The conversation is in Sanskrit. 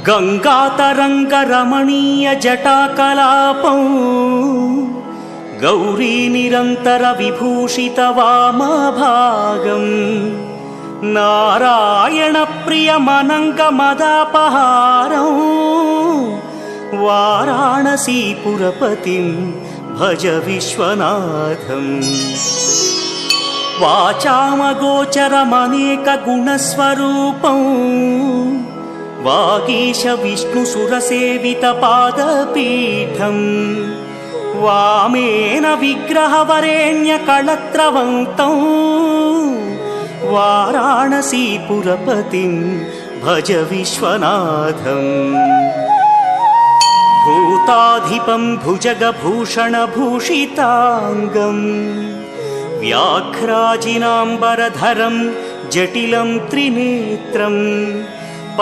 गङ्गातरङ्गरमणीयजटाकलापं गौरीनिरन्तरविभूषितवामभागं नारायणप्रियमनङ्गमदापहारं वाराणसीपुरपतिं भज विश्वनाथम्। वाचामगोचरमनेकगुणस्वरूपं वागीश विष्णुसुरसेवितपादपीठं वामेन विग्रहवरेण्यकळत्रवन्तं वाराणसीपुरपतिं भज विश्वनाथम्। भूताधिपं भुजगभूषणभूषिताङ्गं व्याघ्राजिनाम्बरधरं जटिलं त्रिनेत्रं